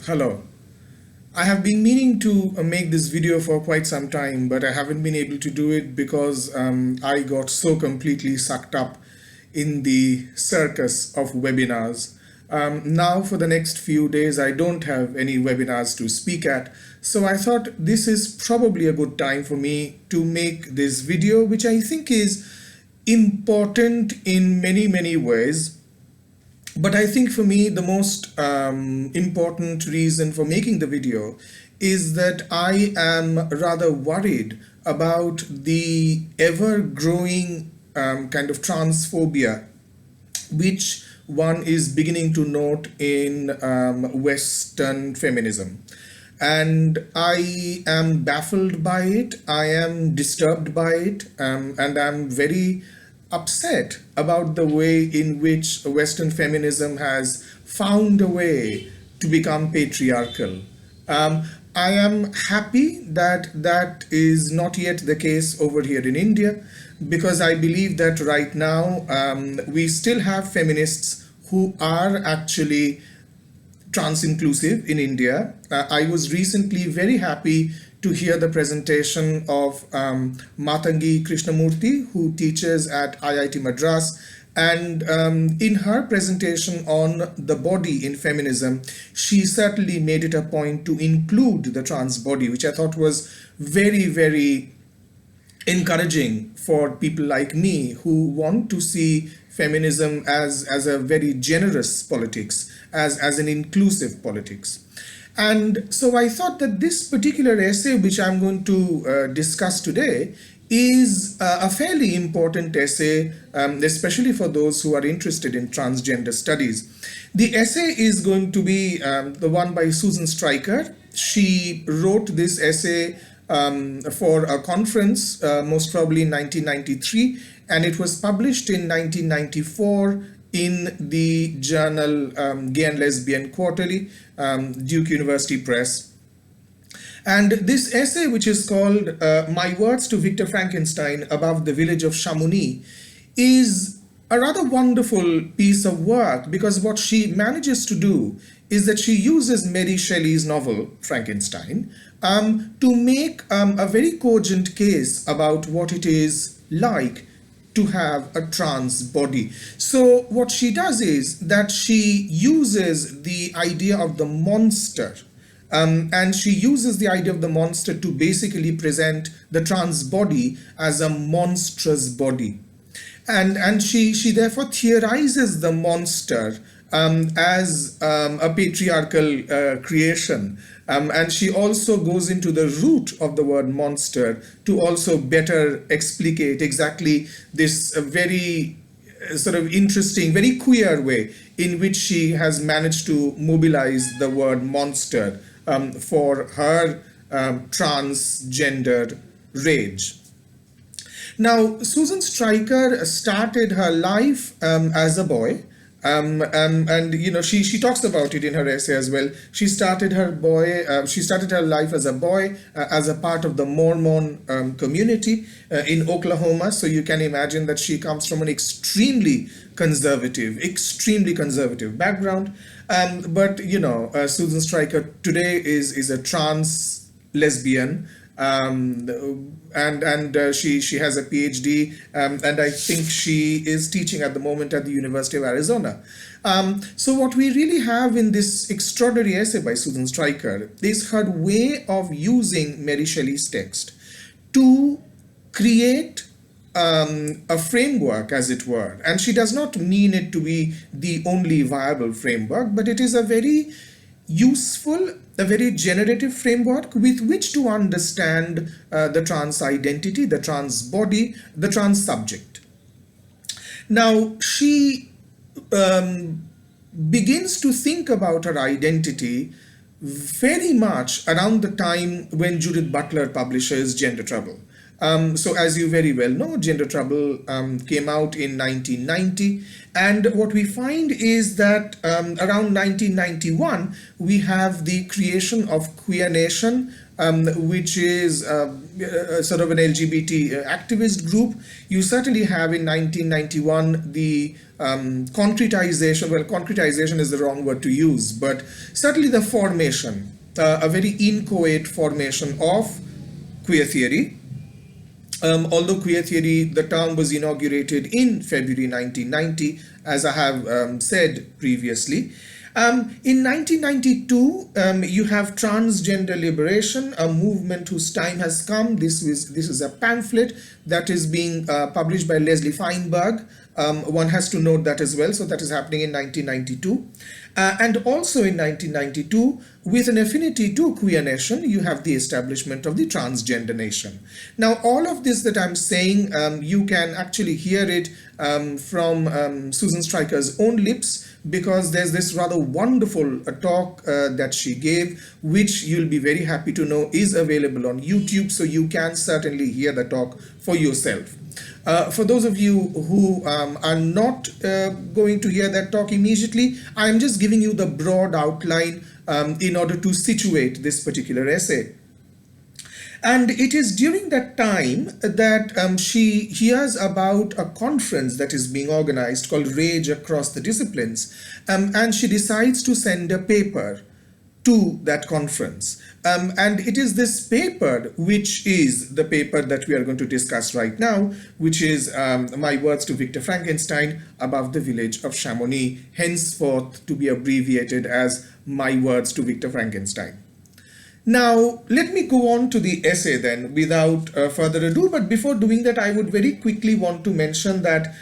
Hello. I have been meaning to make this video for quite some time, but I haven't been able to do it because I got so completely sucked up in the circus of webinars. Now, for the next few days, I don't have any webinars to speak at, so I thought this is probably a good time for me to make this video, which I think is important in many ways. But I think for me, the most important reason for making the video is that I am rather worried about the ever-growing kind of transphobia which one is beginning to note in Western feminism. And I am baffled by it, I am disturbed by it, and I'm very upset about the way in which Western feminism has found a way to become patriarchal. I am happy that that is not yet the case over here in India, because I believe that right now we still have feminists who are actually trans-inclusive in India. I was recently very happy to hear the presentation of Matangi Krishnamurthy, who teaches at IIT Madras. And in her presentation on the body in feminism, she certainly made it a point to include the trans body, which I thought was very encouraging for people like me who want to see feminism as a very generous politics, as an inclusive politics. And so I thought that this particular essay, which I'm going to discuss today, is a fairly important essay, especially for those who are interested in transgender studies. The essay is going to be the one by Susan Stryker. She wrote this essay for a conference, most probably in 1993, and it was published in 1994 in the journal Gay and Lesbian Quarterly, Duke University Press. And this essay, which is called My Words to Victor Frankenstein Above the Village of Chamounix, is a rather wonderful piece of work, because what she manages to do is that she uses Mary Shelley's novel Frankenstein to make a very cogent case about what it is like to have a trans body. So what she does is that she uses the idea of the monster, and she uses the idea of the monster to basically present the trans body as a monstrous body. And she therefore theorizes the monster as a patriarchal creation. And she also goes into the root of the word monster to also better explicate exactly this very sort of interesting, very queer way in which she has managed to mobilize the word monster for her transgender rage. Now, Susan Stryker started her life as a boy. And you know, she talks about it in her essay as well. She started her life as a boy, as a part of the Mormon community in Oklahoma. So you can imagine that she comes from an extremely conservative background. But you know, Susan Stryker today is a trans lesbian. She has a PhD, and I think she is teaching at the moment at the University of Arizona. So what we really have in this extraordinary essay by Susan Stryker is her way of using Mary Shelley's text to create a framework, as it were. And she does not mean it to be the only viable framework, but it is a very useful, a very generative framework with which to understand the trans identity, the trans body, the trans subject. Now, she begins to think about her identity very much around the time when Judith Butler publishes Gender Trouble. So as you very well know, Gender Trouble came out in 1990. And what we find is that around 1991, we have the creation of Queer Nation, which is sort of an LGBT activist group. You certainly have in 1991 the concretization, well, concretization is the wrong word to use, but certainly the formation, a very inchoate formation of queer theory. Although queer theory, the term was inaugurated in February 1990, as I have said previously. In 1992, you have Transgender Liberation, a movement whose time has come. This is a pamphlet that is being published by Leslie Feinberg. One has to note that as well. So that is happening in 1992. And also in 1992, with an affinity to Queer Nation, you have the establishment of the Transgender Nation. Now, all of this that I'm saying, you can actually hear it from Susan Stryker's own lips, because there's this rather wonderful talk that she gave, which you'll be very happy to know is available on YouTube, so you can certainly hear the talk for yourself. For those of you who are not going to hear that talk immediately, I'm just giving you the broad outline in order to situate this particular essay. And it is during that time that she hears about a conference that is being organized called Rage Across the Disciplines, and she decides to send a paper to that conference. And it is this paper which is the paper that we are going to discuss right now, which is My Words to Victor Frankenstein Above the Village of Chamounix, henceforth to be abbreviated as My Words to Victor Frankenstein. Now, let me go on to the essay then without further ado. But before doing that, I would very quickly want to mention that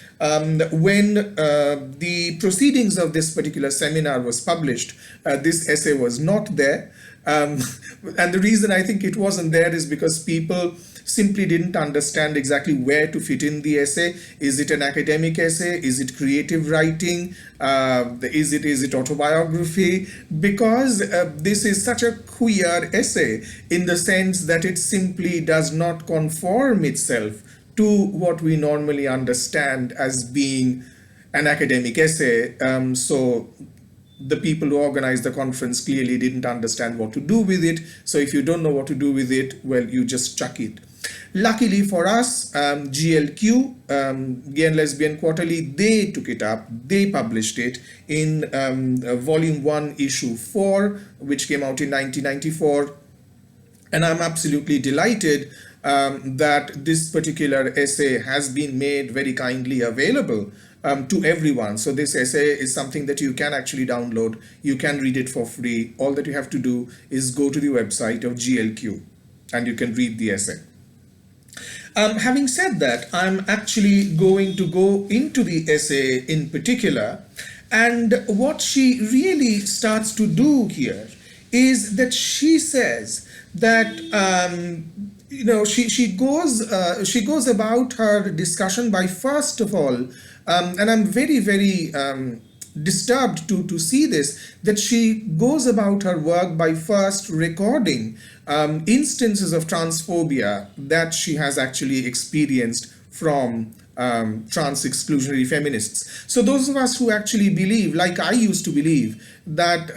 when the proceedings of this particular seminar was published, this essay was not there. And the reason I think it wasn't there is because people simply didn't understand exactly where to fit in the essay. Is it an academic essay? Is it creative writing? Is it autobiography? Because this is such a queer essay in the sense that it simply does not conform itself to what we normally understand as being an academic essay. So the people who organized the conference clearly didn't understand what to do with it. So if you don't know what to do with it, well, you just chuck it. Luckily for us, GLQ, Gay and Lesbian Quarterly, they took it up, they published it in volume 1, issue 4, which came out in 1994. And I'm absolutely delighted that this particular essay has been made very kindly available to everyone. So this essay is something that you can actually download. You can read it for free. All that you have to do is go to the website of GLQ and you can read the essay. Having said that, I'm actually going to go into the essay in particular, and what she really starts to do here is that she says that she goes about her discussion by, first of all, and I'm very, very disturbed to see this, that she goes about her work by first recording instances of transphobia that she has actually experienced from trans exclusionary feminists. So those of us who actually believe, like I used to believe, that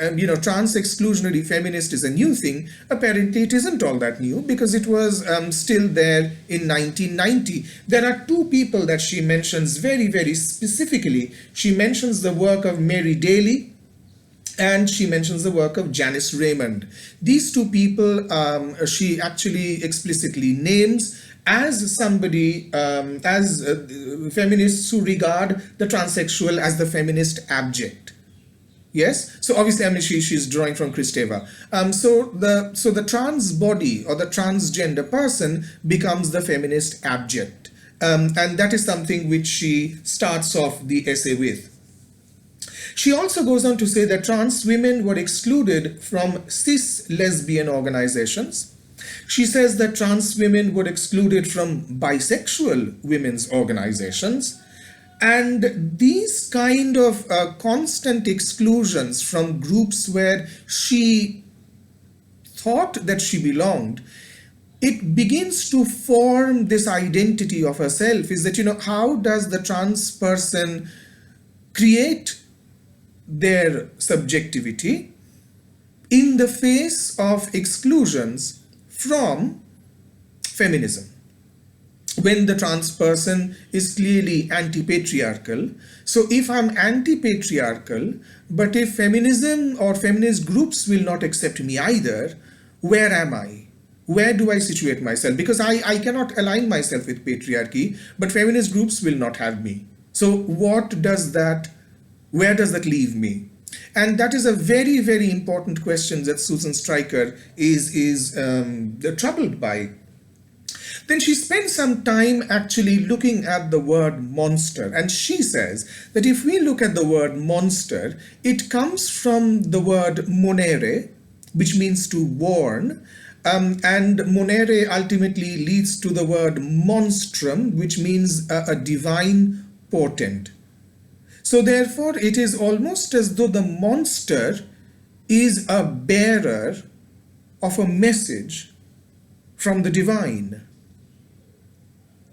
trans exclusionary feminist is a new thing, apparently it isn't all that new, because it was still there in 1990. There are two people that she mentions very, very specifically. She mentions the work of Mary Daly, and she mentions the work of Janice Raymond. These two people she actually explicitly names as somebody, as feminists who regard the transsexual as the feminist abject. Yes, so obviously, I mean, she's drawing from Kristeva. So the trans body or the transgender person becomes the feminist abject, and that is something which she starts off the essay with. She also goes on to say that trans women were excluded from cis lesbian organizations. She says that trans women were excluded from bisexual women's organizations. And these kind of constant exclusions from groups where she thought that she belonged it begins to form this identity of herself. Is that, how does the trans person create their subjectivity in the face of exclusions from feminism, when the trans person is clearly anti-patriarchal? So if I'm anti-patriarchal, but if feminism or feminist groups will not accept me either, where am I? Where do I situate myself? Because I cannot align myself with patriarchy, but feminist groups will not have me. So where does that leave me? And that is a very, very important question that Susan Stryker is troubled by. Then she spends some time actually looking at the word monster. And she says that if we look at the word monster, it comes from the word monere, which means to warn. And monere ultimately leads to the word monstrum, which means a divine portent. So therefore, it is almost as though the monster is a bearer of a message from the divine.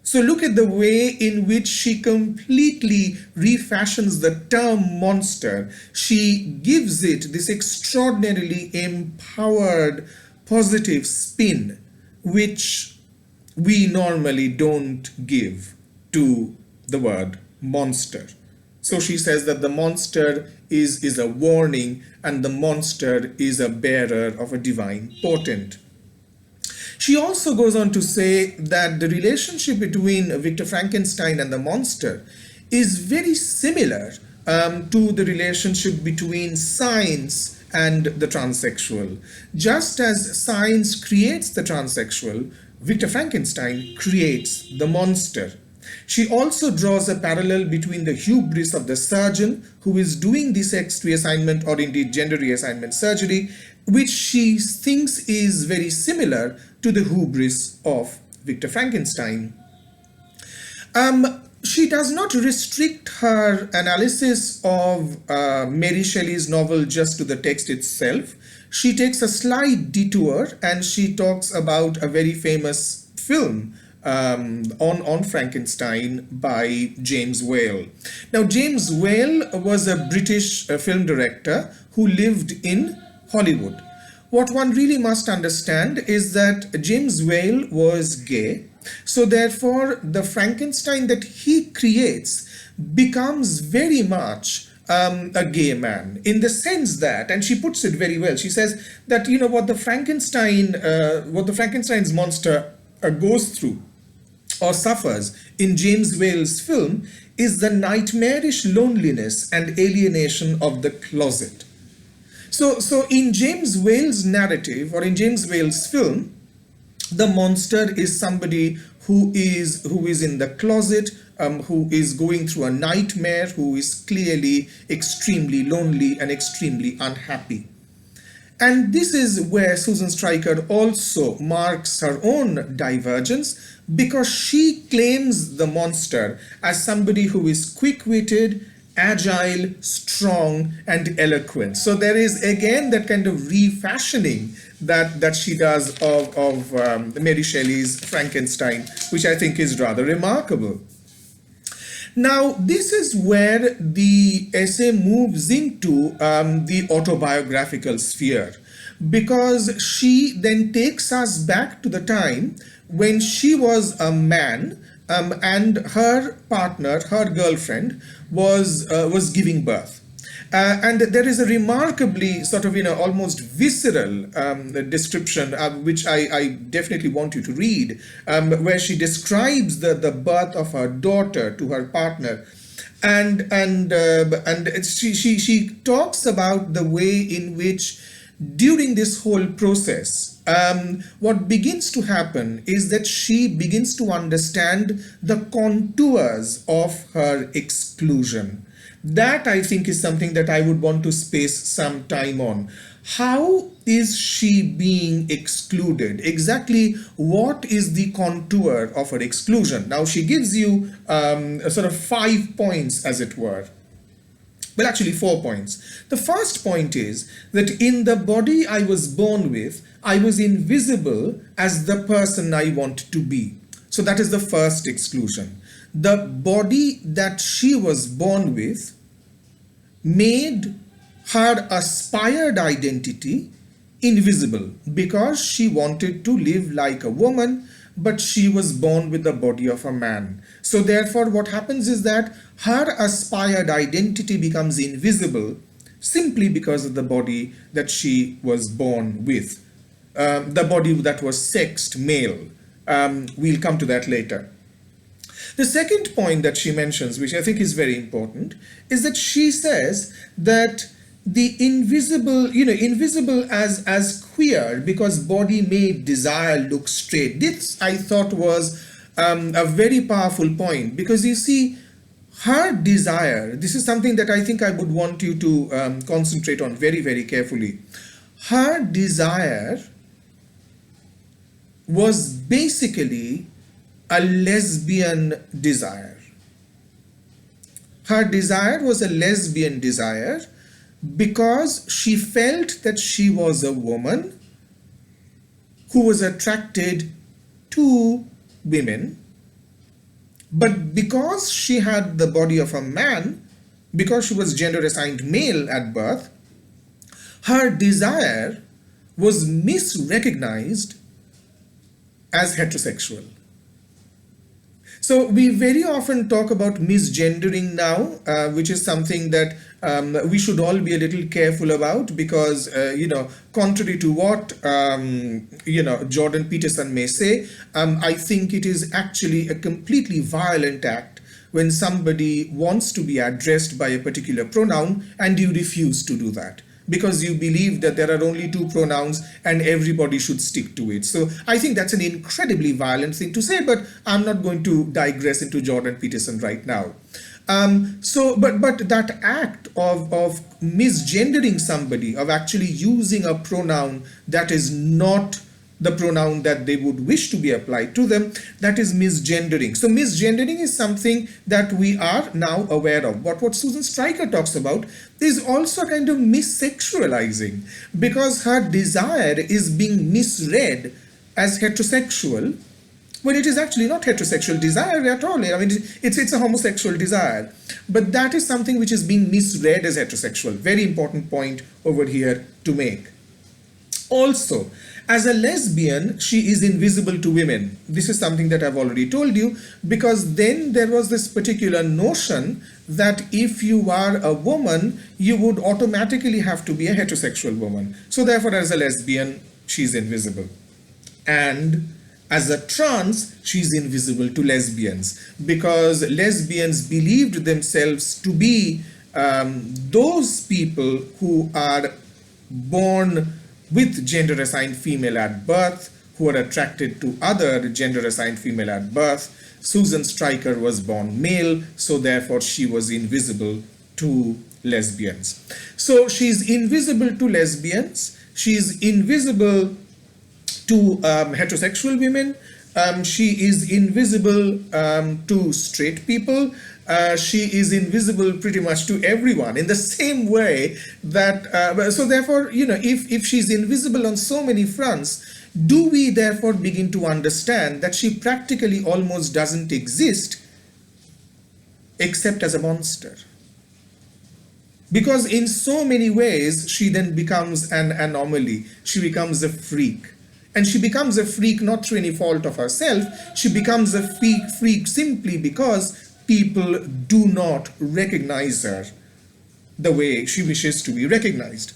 So look at the way in which she completely refashions the term monster. She gives it this extraordinarily empowered, positive spin, which we normally don't give to the word monster. So she says that the monster is a warning, and the monster is a bearer of a divine portent. She also goes on to say that the relationship between Victor Frankenstein and the monster is very similar to the relationship between science and the transsexual. Just as science creates the transsexual, Victor Frankenstein creates the monster. She also draws a parallel between the hubris of the surgeon who is doing the sex reassignment or indeed gender reassignment surgery, which she thinks is very similar to the hubris of Victor Frankenstein. She does not restrict her analysis of Mary Shelley's novel just to the text itself. She takes a slight detour and she talks about a very famous film on Frankenstein by James Whale. Now, James Whale was a British film director who lived in Hollywood. What one really must understand is that James Whale was gay, so therefore the Frankenstein that he creates becomes very much a gay man, in the sense that, and she puts it very well, she says that what the Frankenstein's monster goes through or suffers in James Whale's film is the nightmarish loneliness and alienation of the closet. So in James Whale's narrative or in James Whale's film, the monster is somebody who is in the closet, who is going through a nightmare, who is clearly extremely lonely and extremely unhappy. And this is where Susan Stryker also marks her own divergence, because she claims the monster as somebody who is quick-witted, agile, strong, and eloquent. So there is again that kind of refashioning that she does of Mary Shelley's Frankenstein, which I think is rather remarkable. Now, this is where the essay moves into the autobiographical sphere, because she then takes us back to the time when she was a man and her partner, her girlfriend, was giving birth. And there is a remarkably sort of, almost visceral description, which I definitely want you to read, where she describes the birth of her daughter to her partner. And she talks about the way in which during this whole process, what begins to happen is that she begins to understand the contours of her exclusion. That, I think, is something that I would want to space some time on. How is she being excluded? Exactly what is the contour of her exclusion? Now, she gives you sort of 5 points, as it were. Well, actually, 4 points. The first point is that in the body I was born with, I was invisible as the person I want to be. So that is the first exclusion. The body that she was born with made her aspired identity invisible because she wanted to live like a woman, but she was born with the body of a man. So therefore what happens is that her aspired identity becomes invisible simply because of the body that she was born with, the body that was sexed male. We'll come to that later. The second point that she mentions, which I think is very important, is that she says that the invisible, invisible as queer because body made desire look straight. This I thought was a very powerful point, because you see, her desire, this is something that I think I would want you to concentrate on very, very carefully. Her desire was basically a lesbian desire. Her desire was a lesbian desire because she felt that she was a woman who was attracted to women, but because she had the body of a man, because she was gender assigned male at birth, her desire was misrecognized as heterosexual. So we very often talk about misgendering now, which is something that we should all be a little careful about, because, contrary to what, Jordan Peterson may say, I think it is actually a completely violent act when somebody wants to be addressed by a particular pronoun and you refuse to do that, because you believe that there are only two pronouns and everybody should stick to it. So I think that's an incredibly violent thing to say, but I'm not going to digress into Jordan Peterson right now. But that act of misgendering somebody, of actually using a pronoun that is not the pronoun that they would wish to be applied to them, that is misgendering. So misgendering is something that we are now aware of. But what Susan Stryker talks about is also kind of missexualizing, because her desire is being misread as heterosexual when it is actually not heterosexual desire at all. I mean, it's a homosexual desire. But that is something which is being misread as heterosexual. Very important point over here to make. Also, as a lesbian, she is invisible to women. This is something that I've already told you, because then there was this particular notion that if you are a woman, you would automatically have to be a heterosexual woman. So therefore, as a lesbian, she's invisible. And as a trans, she's invisible to lesbians, because lesbians believed themselves to be those people who are born with gender assigned female at birth, who are attracted to other gender assigned female at birth. Susan Stryker was born male, so therefore she was invisible to lesbians. So she's invisible to lesbians, she's invisible to heterosexual women, she is invisible to straight people, she is invisible pretty much to everyone, in the same way that, so therefore, if she's invisible on so many fronts, do we therefore begin to understand that she practically almost doesn't exist except as a monster? Because in so many ways, she then becomes an anomaly, she becomes a freak. And she becomes a freak not through any fault of herself, she becomes a freak simply because people do not recognize her the way she wishes to be recognized.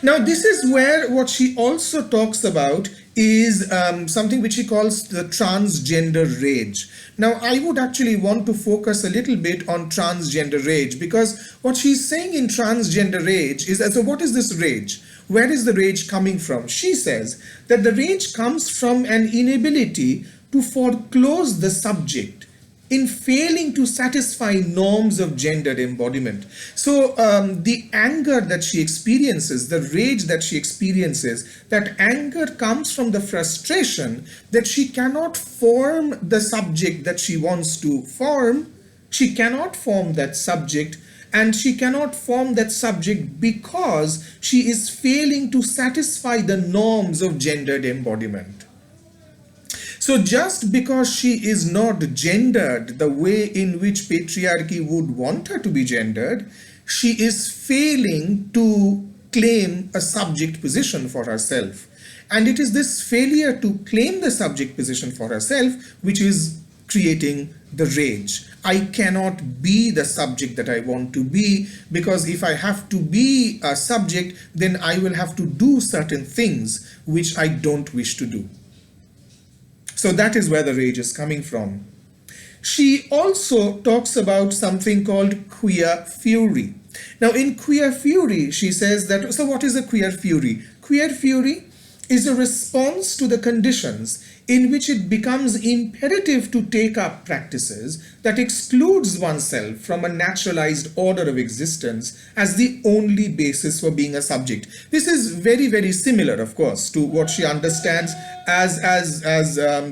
Now, this is where what she also talks about is something which she calls the transgender rage. Now, I would actually want to focus a little bit on transgender rage, because what she's saying in transgender rage is, so what is this rage? Where is the rage coming from? She says that the rage comes from an inability to foreclose the subject in failing to satisfy norms of gender embodiment. So the anger that she experiences, the rage that she experiences, that anger comes from the frustration that she cannot form the subject that she wants to form. She cannot form that subject and she cannot form that subject because she is failing to satisfy the norms of gendered embodiment. So just because she is not gendered the way in which patriarchy would want her to be gendered, she is failing to claim a subject position for herself. And it is this failure to claim the subject position for herself which is creating the rage. I cannot be the subject that I want to be, because if I have to be a subject, then I will have to do certain things which I don't wish to do. So that is where the rage is coming from. She also talks about something called queer fury. Now in queer fury, she says that, so what is a queer fury? Queer fury is a response to the conditions in which it becomes imperative to take up practices that excludes oneself from a naturalized order of existence as the only basis for being a subject. This is very, very similar, of course, to what she understands as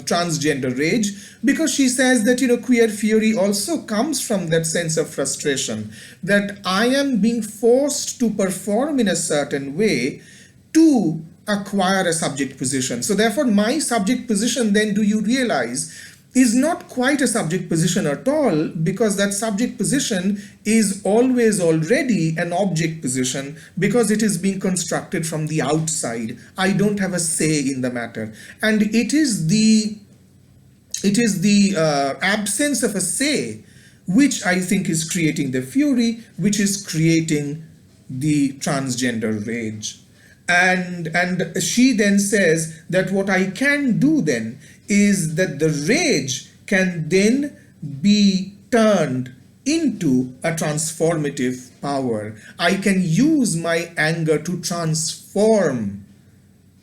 transgender rage, because she says that, queer fury also comes from that sense of frustration, that I am being forced to perform in a certain way to acquire a subject position. So therefore my subject position, then, do you realize, is not quite a subject position at all, because that subject position is always already an object position, because it is being constructed from the outside. I don't have a say in the matter. And it is the absence of a say which I think is creating the fury, which is creating the transgender rage. And she then says that what I can do then is that the rage can then be turned into a transformative power. I can use my anger to transform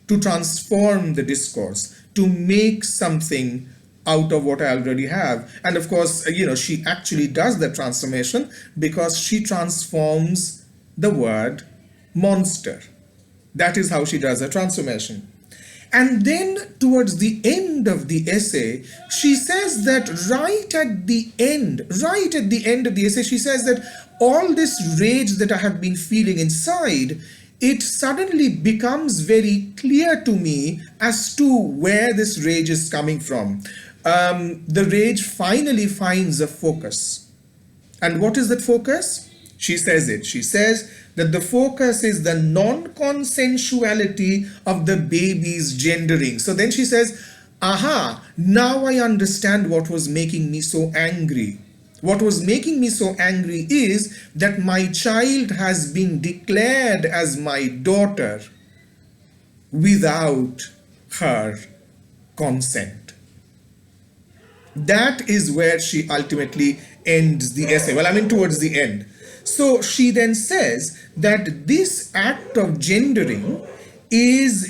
the discourse, to make something out of what I already have. And of course, she actually does the transformation, because she transforms the word monster. That is how she does a transformation. And then towards the end of the essay, she says that right at the end of the essay, she says that all this rage that I have been feeling inside, it suddenly becomes very clear to me as to where this rage is coming from. The rage finally finds a focus. And what is that focus? She says it. She says that the focus is the non-consensuality of the baby's gendering. So then she says, aha, now I understand what was making me so angry. What was making me so angry is that my child has been declared as my daughter without her consent. That is where she ultimately ends the essay. Well, I mean, towards the end. So she then says that this act of gendering is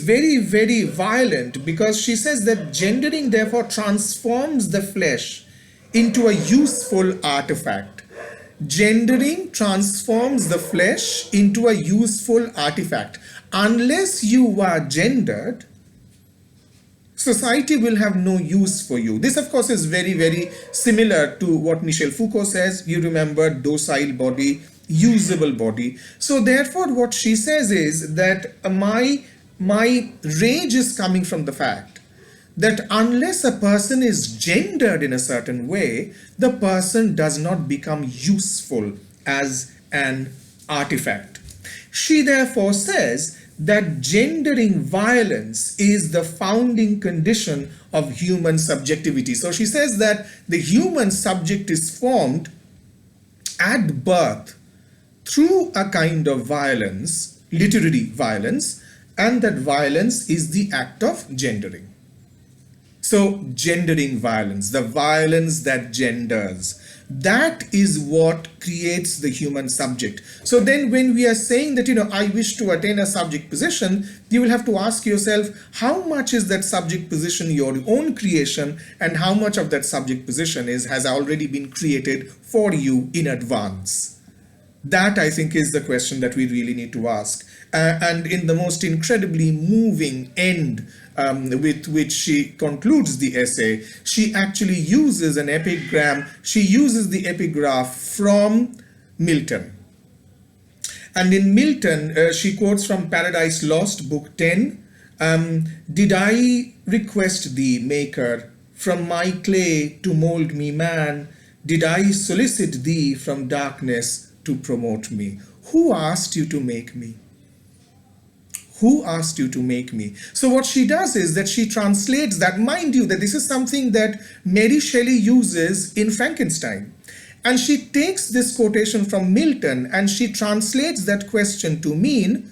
very, very violent, because she says that gendering therefore transforms the flesh into a useful artifact. Gendering transforms the flesh into a useful artifact. Unless you are gendered, society will have no use for you. This, of course, is very, very similar to what Michel Foucault says. You remember, docile body, usable body. So therefore, what she says is that my rage is coming from the fact that unless a person is gendered in a certain way, the person does not become useful as an artifact. She therefore says that gendering violence is the founding condition of human subjectivity. So she says that the human subject is formed at birth through a kind of violence, literary violence, and that violence is the act of gendering. So gendering violence, the violence that genders, that is what creates the human subject. So then when we are saying that, I wish to attain a subject position, you will have to ask yourself, how much is that subject position your own creation, and how much of that subject position has already been created for you in advance? That, I think, is the question that we really need to ask. And in the most incredibly moving end with which she concludes the essay, she actually uses an epigram. She uses the epigraph from Milton. And in Milton, she quotes from Paradise Lost, Book 10, did I request thee, Maker, from my clay to mold me man? Did I solicit thee from darkness to promote me? Who asked you to make me? Who asked you to make me? So what she does is that she translates that, mind you, that this is something that Mary Shelley uses in Frankenstein. And she takes this quotation from Milton and she translates that question to mean,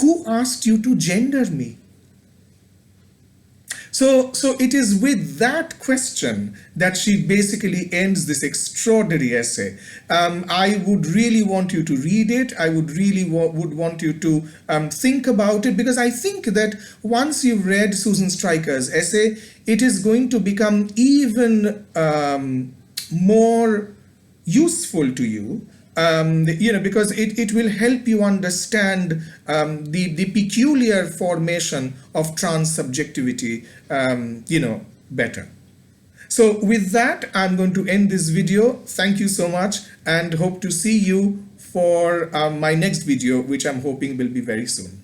who asked you to gender me? So it is with that question that she basically ends this extraordinary essay. I would really want you to read it. I would really would want you to think about it, because I think that once you've read Susan Stryker's essay, it is going to become even more useful to you. Because it will help you understand the peculiar formation of trans subjectivity, better. So with that, I'm going to end this video. Thank you so much, and hope to see you for my next video, which I'm hoping will be very soon.